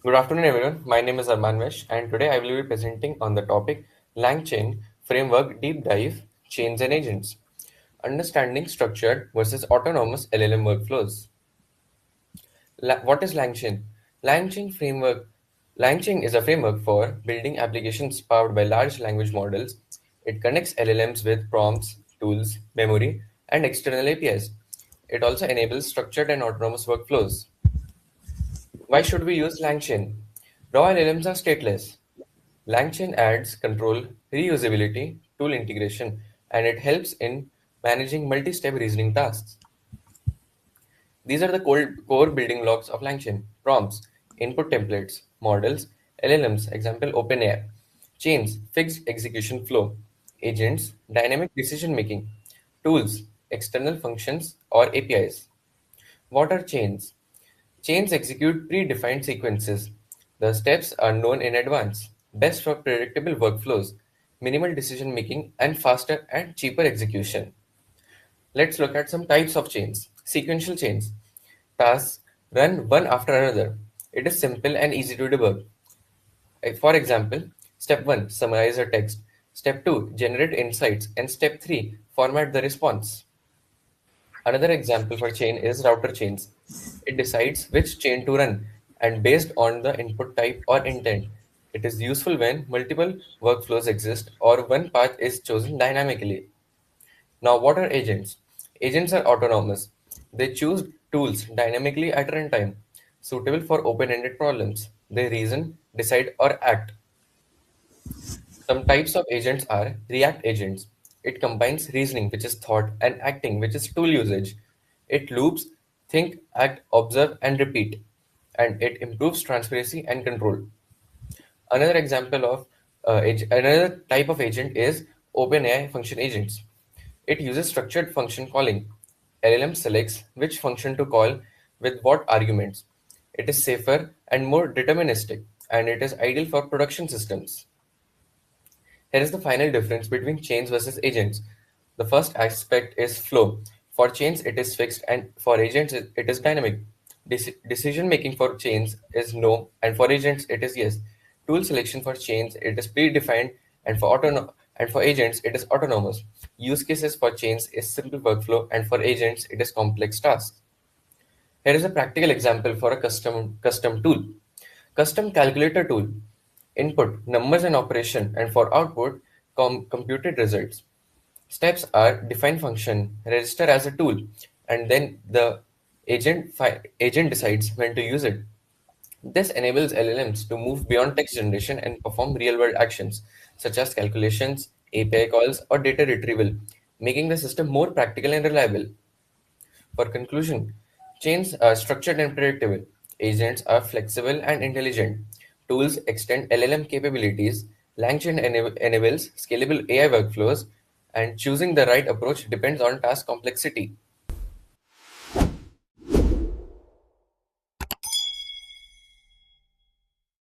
Good afternoon, everyone. My name is Armanvesh, and today I will be presenting on the topic LangChain Framework Deep Dive Chains and Agents, Understanding Structured versus Autonomous LLM Workflows. What is LangChain? LangChain framework LangChain is a framework for building applications powered by large language models. It connects LLMs with prompts, tools, memory, and external APIs. It also enables structured and autonomous workflows. Why should we use LangChain? Raw LLMs are stateless. LangChain adds control, reusability, tool integration, and it helps in managing multi-step reasoning tasks. These are the core building blocks of LangChain. Prompts, input templates, models, LLMs, example OpenAI, chains, fixed execution flow, agents, dynamic decision making, tools, external functions or APIs. What are chains? Chains execute predefined sequences. The steps are known in advance, best for predictable workflows, minimal decision making, and faster and cheaper execution. Let's look at some types of chains. Sequential chains. Tasks run one after another. It is simple and easy to debug. For example, step 1 summarize a text, step 2 generate insights, and step 3 format the response. Another example for chain is router chains. It decides which chain to run and based on the input type or intent. It is useful when multiple workflows exist or one path is chosen dynamically. Now, what are agents? Agents are autonomous. They choose tools dynamically at runtime, suitable for open-ended problems. They reason, decide, or act. Some types of agents are react agents. It combines reasoning, which is thought, and acting, which is tool usage. It loops, think, act, observe, and repeat. And it improves transparency and control. Another type of agent is OpenAI function agents. It uses structured function calling. LLM selects which function to call with what arguments. It is safer and more deterministic, and it is ideal for production systems. Here is the final difference between chains versus agents. The first aspect is flow. For chains, it is fixed, and for agents, it is dynamic. Decision making for chains is no, and for agents, it is yes. Tool selection for chains, it is predefined, and for agents, it is autonomous. Use cases for chains is simple workflow, and for agents, it is complex tasks. Here is a practical example for a custom tool. Custom calculator tool. Input numbers and operation, and for output computed results. Steps are define function, register as a tool, and then the agent decides when to use it. This enables LLMs to move beyond text generation and perform real-world actions such as calculations, API calls, or data retrieval, making the system more practical and reliable. For conclusion, chains are structured and predictable. Agents are flexible and intelligent. Tools extend LLM capabilities. LangChain enables scalable AI workflows, and choosing the right approach depends on task complexity.